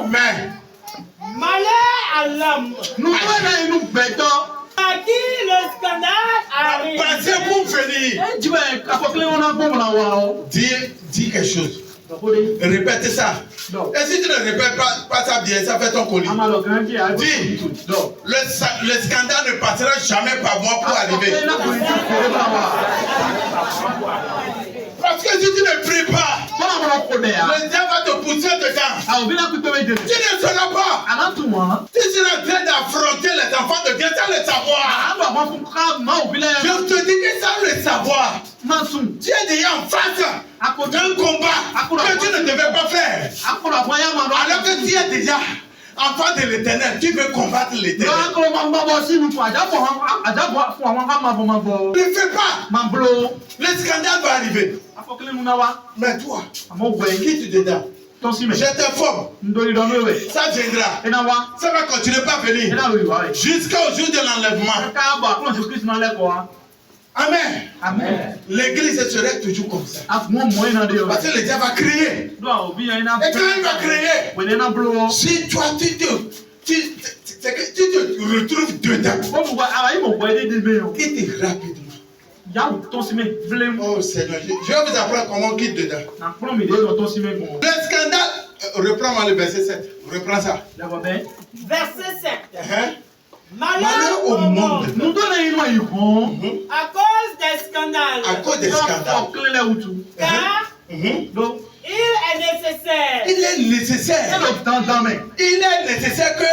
Mais malheur à l'homme Nous nous bêtons. à qui le scandale arrive. pensez pour venir. Dis quelque chose. Répète ça. Et si tu ne répètes pas ça bien, ça fait ton colis. Dis, le scandale ne passera jamais par moi pour arriver. Parce que si tu ne pries pas, le diable va te pousser dedans. Tu ne seras pas. Tu seras en train d'affronter les enfants de Dieu sans le savoir. Je te dis que sans le savoir, tu es déjà en face d'un combat que tu ne devais pas faire. Alors que tu es déjà enfant de l'Éternel, tu veux combattre l'Éternel. Ne fais pas. Le scandale va arriver. Mais toi, quitte dedans. Je t'informe. Ça viendra. Ça va continuer par venir. Jusqu'au jour de l'enlèvement. Amen. L'église serait toujours comme ça. Parce que le diable va crier. Et quand il va crier, si toi tu te retrouves dedans, quitte rapidement. Oh Seigneur, je vais vous apprendre comment quitte dedans. Le scandale, reprends-moi le verset 7. Reprends ça. Verset 7. Malheur au monde. À cause des scandales. À cause des scandales. Car il est nécessaire. Il est nécessaire. Il est nécessaire qu'il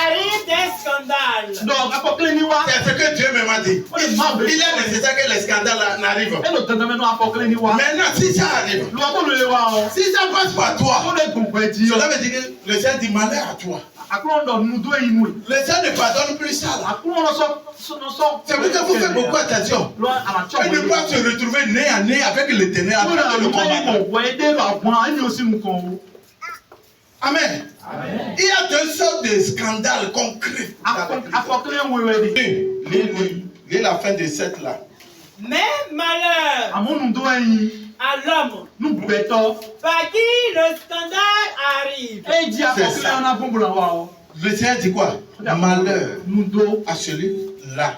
arrive des scandales. C'est ce que Dieu m'a dit. Il est nécessaire que les scandales n'arrivent. Maintenant, si ça arrive, si ça passe par toi, cela veut dire que le Seigneur dit malheur à toi. Le Seigneur ne pardonne plus ça. C'est pour ça qu'il faut faire beaucoup attention. Et ne pas se retrouver nez à nez avec l'Éternel en train de le combattre. Amen. Il y a deux sortes de scandales concrets. Lis la fin de cette là. Mais malheur à l'homme par qui le scandale arrive. C'est ça. Le Seigneur dit quoi? Malheur à celui-là.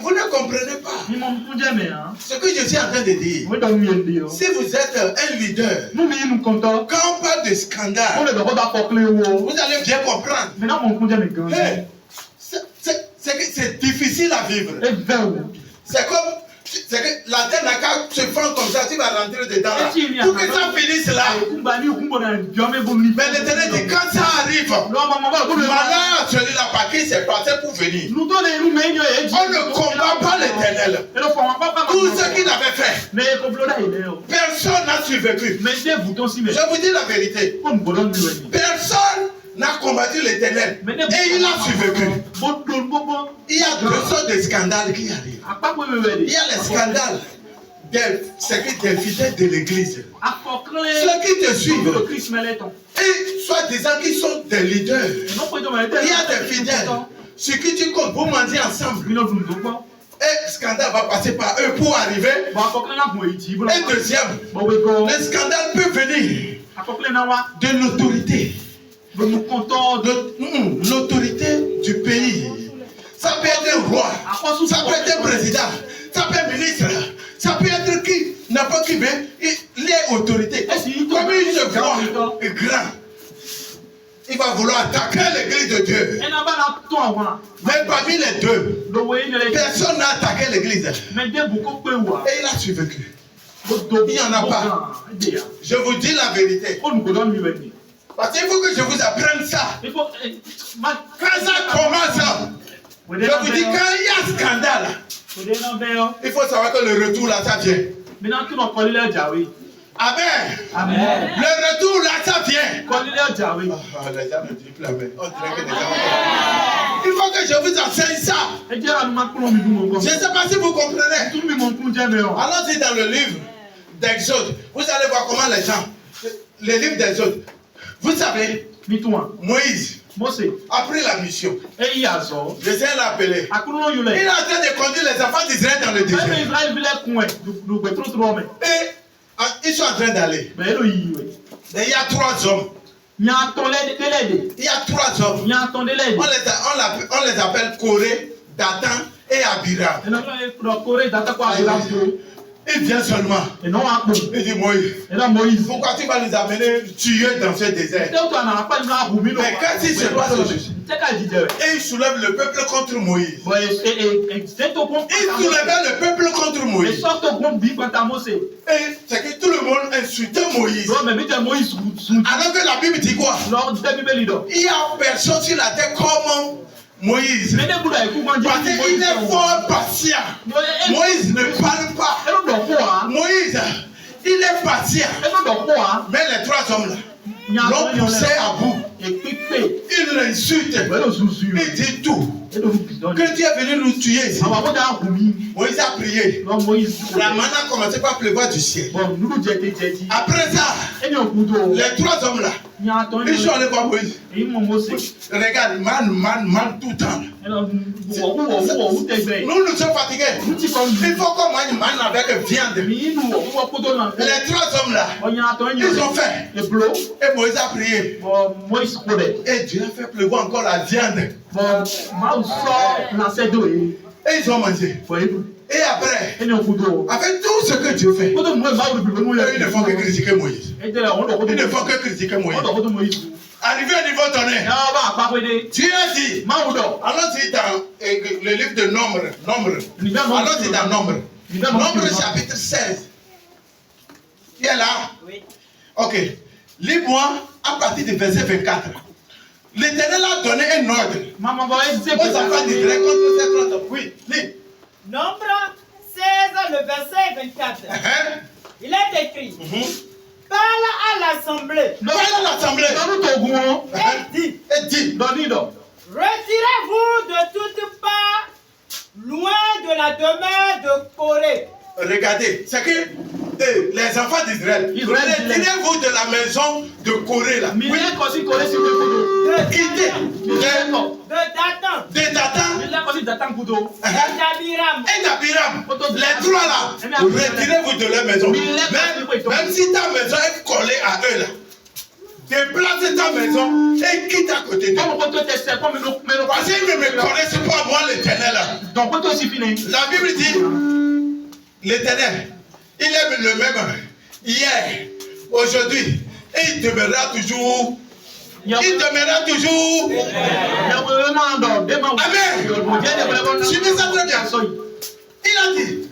Vous ne comprenez pas ce que je suis en train de dire. Si vous êtes un leader, quand on parle de scandale, vous allez bien comprendre. Hey, c'est difficile à vivre. C'est comme que la terre n'a qu'à se fendre comme ça, tu vas rentrer dedans là. Pour que ça finisse là. Mais l'Éternel dit quand ça arrive, malheur à celui-là par qui c'est passé pour venir. On ne combat pas l'Éternel. Tout ce qu'il avait fait, personne n'a survécu. Je vous dis la vérité. Personne n'a combattu l'Éternel et il a survécu. Il y a deux sortes de scandales qui arrivent. Il y a les scandales des fidèles de l'église. Ceux qui te suivent et soi-disant qui sont des leaders. Il y a des fidèles sur qui tu comptes pour mendier ensemble. Et scandale va passer par eux pour arriver. Et deuxième, le scandale peut venir de l'autorité. L'autorité du pays. Ça peut être un roi, ça peut être un président, ça peut être un ministre, ça peut être qui, n'importe qui, mais il est autorité. Comme il se voit grand, il va vouloir attaquer l'église de Dieu. Mais parmi les deux, personne n'a attaqué l'église. Et il a survécu. Il n'y en a pas. Je vous dis la vérité. Parce qu'il faut que je vous apprenne ça. Quand ça commence, je vous dis, quand il y a un scandale, il faut savoir que le retour là, ça vient. Amen. Le retour là, ça vient. Les gens ne disent plus amen. Il faut que je vous enseigne ça. Je ne sais pas si vous comprenez. Allons-y dans le livre d'Exode. Vous allez voir comment les gens, le livre d'Exode. Vous savez, Moïse a pris la mission. Le Seigneur l'a appelé. Il est en train de conduire les enfants d'Israël dans le désert. Et ils Ils sont en train d'aller. Mais il y a 3 hommes. Il y a 3 hommes. On les appelle Corée, Dathan et Abiram. Il vient seulement. Il dit Moïse, pourquoi tu vas les amener tuer dans ce désert? Mais quand il se passe aujourd'hui, et il soulève le peuple contre Moïse. Il soulève le peuple contre Moïse. Et c'est que tout le monde insultait Moïse. Alors que la Bible dit quoi? Il n'y a personne sur la terre comme Moïse. Parce qu'il est fort patient. Moïse ne parle pas. Moïse, il est patient. Mais les 3 hommes là l'ont poussé à bout. Il l'insulte. Il dit tout. Que Dieu est venu nous tuer ici. Moïse a prié. La manne a commencé par pleuvoir du ciel. Après ça, les 3 hommes là, ils sont allés voir Moïse. Regarde, man tout le temps. Nous sommes fatigués. Il faut qu'on mange man avec viande. Les 3 hommes là, ils ont fait. Et Moïse a prié. Et Dieu a fait pleuvoir encore la viande. Et ils ont mangé. Et après, avec tout ce que Dieu fait, ils ne font que critiquer Moïse. Ils ne font que critiquer Moïse. Arrivé au niveau donné, Dieu a dit, allons-y dans le livre de Nombre. Allons-y dans Nombre. Nombre chapitre 16. Il est là? Oui. Ok. Lis-moi à partir du verset 24. L'Éternel a donné un ordre. Aux enfants d'Israël contre ces 30 hommes. Oui, lis. Nombre 16, le verset 24. Il est écrit. Parle à l'assemblée. Et dit. Retirez-vous de toutes parts, loin de la demeure de Corée. Regardez, c'est que les enfants d'Israël, retirez-vous de la maison de Corée là. Oui. De Dathan. Et d'Abiram. Les 3 là, retirez-vous de leur maison. Même si ta maison est collée à eux là, déplace ta maison et quitte à côté d'eux. Parce qu'ils ne me connaissent pas, moi l'Éternel là. La Bible dit, l'Éternel, il est le même hier, aujourd'hui, et il demeurera toujours. Il demeurera toujours. Amen. Suivez ça très bien. Il a dit,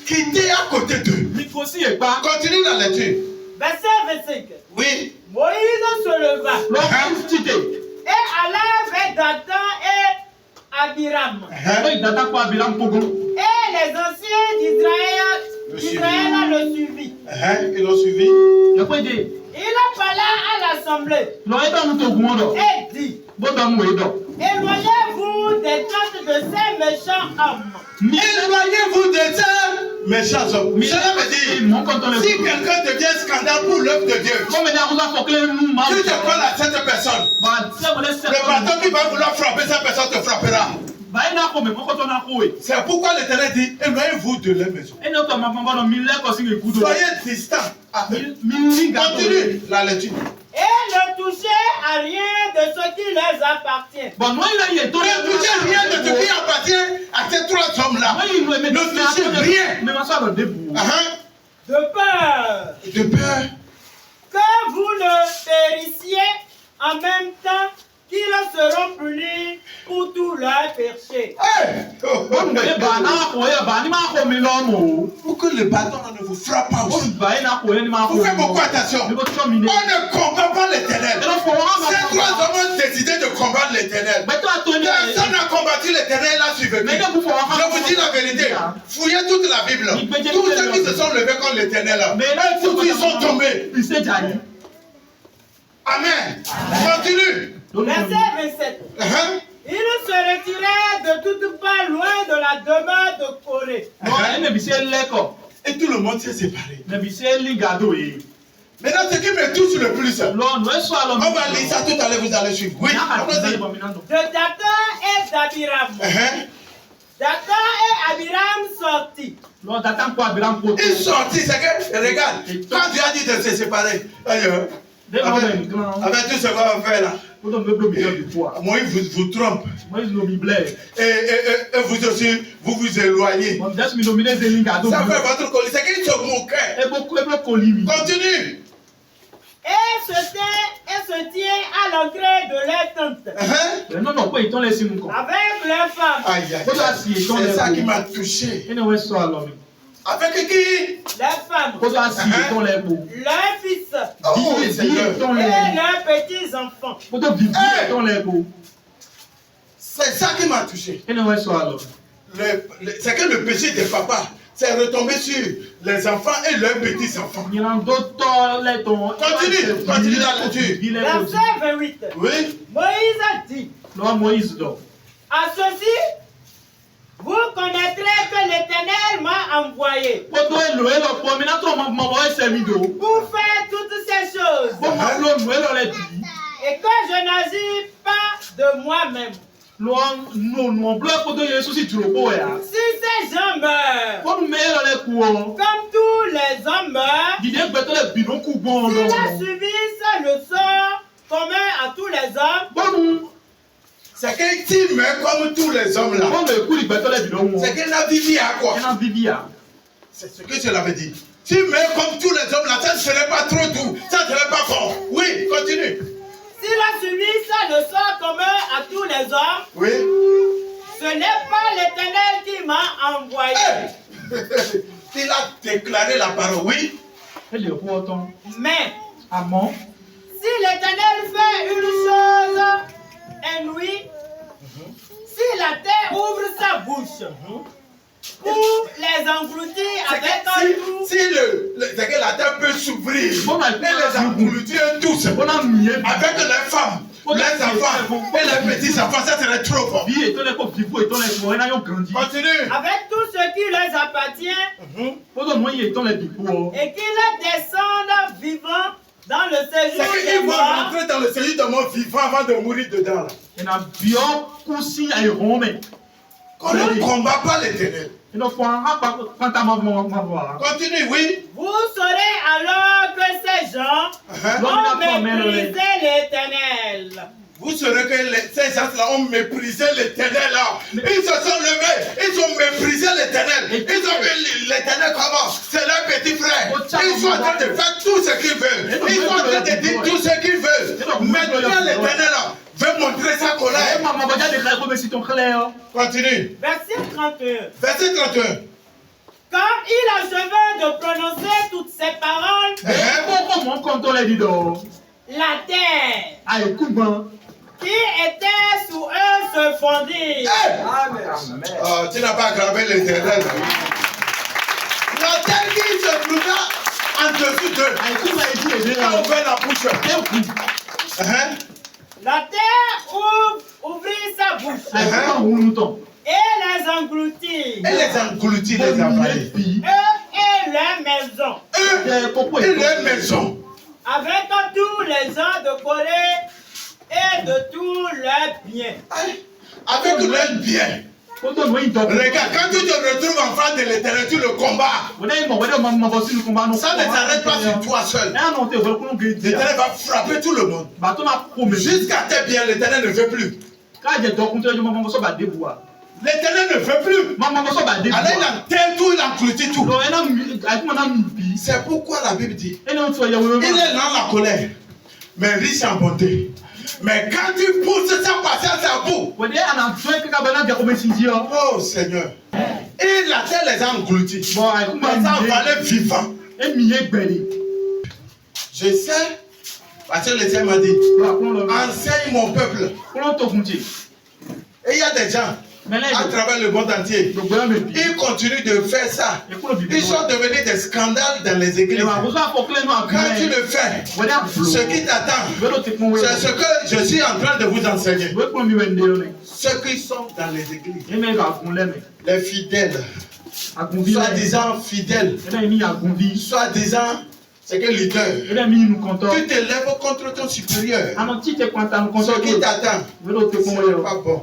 quittez à côté d'eux. Continue la lecture. Verset 25. Oui. Moïse se leva et alla vers Dathan et Abiram. Et les anciens d'Israël le suivirent. Ils l'ont suivi. Il parla à l'assemblée et dit, éloignez-vous des tentes de ces méchants hommes. Éloignez-vous de ces méchants hommes. Cela veut dire, si quelqu'un devient scandale pour l'œuvre de Dieu, tu te parles à cette personne, le bâton qui va vouloir frapper cette personne te frappera. C'est pourquoi l'Éternel dit, éloignez-vous de la maison. Soyez distants. Continue la lecture. Et ne touchez à rien de ce qui leur appartient. Ne touchez rien de ce qui appartient à ces 3 hommes-là. Ne touchez rien. De peur que vous ne périssiez en même temps qu'ils seront punis pour tous leurs péchés. Pour que le bâton ne vous frappe pas aussi. Vous faites beaucoup attention. On ne combat pas l'Éternel. Ces 3 hommes ont décidé de combattre l'Éternel. Personne n'a combattu l'Éternel, il a suivi. Je vous dis la vérité. Fouillez toute la Bible. Tous ceux qui se sont levés contre l'Éternel, tous ils sont tombés. Amen. Continue. Verset 27. Il se retirait de toutes parts loin de la demeure de Corée. Et tout le monde s'est séparé. Maintenant, ce qui me touche le plus, on va lire ça tout à l'heure, vous allez suivre. Oui, de Dathan et d'Abiram. Dathan et Abiram sortit. Ils sortent, c'est que, regarde, quand Dieu a de se séparer. Ailleurs. Avec tout ce qu'on va faire là. Moïse vous trompe. Et vous aussi, vous vous éloignez. Ça fait votre colère. C'est qu'il se moquait. Continue. Et se tient à l'entrée de leur tente. Avec leurs femmes. Aïe, aïe. C'est ça qui m'a touché. Avec qui? Leurs femmes. Leurs fils. Oh, et leurs petits-enfants. C'est ça qui m'a touché. C'est que le péché des papas c'est retombé sur les enfants et leurs petits-enfants. Continue la lecture. Verset 28. Oui. Moïse a dit. À ceci, vous connaîtrez que l'Éternel m'a envoyé pour faire toutes ces choses et que je n'agis pas de moi-même. Si ces gens meurent comme tous les hommes meurent, s'ils subissent le sort commun à tous les hommes, c'est qu'il meurt comme tous les hommes là. C'est qu'il a vivi à quoi? C'est ce que cela veut dire. S'il meurt comme tous les hommes là, ça ne serait pas trop doux. Ça ne serait pas fort. Oui, continue. S'il a subi ça, le sort commun à tous les hommes, oui. Ce n'est pas l'Éternel qui m'a envoyé. Hey. Il a déclaré la parole, oui. Mais, si l'Éternel fait une chose inouïe, si la terre ouvre sa bouche pour les engloutir avec un tout. Si la terre peut s'ouvrir et les engloutir tous avec les femmes, les enfants et les petits-enfants, ça serait trop fort. Continue. Avec tout ce qui les appartient et qu'ils descendent vivants dans le séjour des morts. Ils vont rentrer dans le séjour des morts vivants avant de mourir dedans. Qu'on ne combat pas l'Éternel. Continue, oui. Vous saurez alors que ces gens ont méprisé l'Éternel. Vous saurez que ces gens-là ont méprisé l'Éternel. Ils se sont levés, ils ont méprisé l'Éternel. Ils ont vu l'Éternel comment? C'est leur petit frère. Ils sont en train de faire tout ce qu'ils veulent. Ils sont en train de dire tout ce qu'ils veulent. Maintenant, l'Éternel veut montrer sa colère. Continue. Verset 31. Verset 31. Quand il achevait de prononcer toutes ces paroles, la terre qui était sous eux se fondit. Amen. Oh, tu n'as pas gravé l'Éternel. La terre qui se trouva en dessous d'eux a ouvert la bouche. La terre ouvrit sa bouche. Et les engloutit. Et les engloutit, les envahit. Eux et leurs maisons. Eux et leurs maisons. Avec tous les gens de Corée et de tous leurs biens. Avec leurs biens. Regarde, quand tu te retrouves en face de l'Éternel, tu le combats. Ça ne s'arrête pas sur toi seul. L'Éternel va frapper tout le monde. Jusqu'à tes biens, l'Éternel ne veut plus. L'Éternel ne veut plus. Alors il enterre tout, il engloutit tout. C'est pourquoi la Bible dit, il est dans la colère, mais riche en bonté. Mais quand tu pousses sa patience à bout, oh Seigneur, et la terre les a engloutis. Les a avalés vivants. Je sais, parce que l'Éternel m'a dit, enseigne mon peuple. Et il y a des gens à travers le monde entier, ils continuent de faire ça. Ils sont devenus des scandales dans les églises. Quand tu le fais, ce qui t'attend, c'est ce que je suis en train de vous enseigner. Ceux qui sont dans les églises, les fidèles, soi-disant fidèles, soi-disant c'est que leader, tu te lèves contre ton supérieur. Ce qui t'attend, ce n'est pas bon.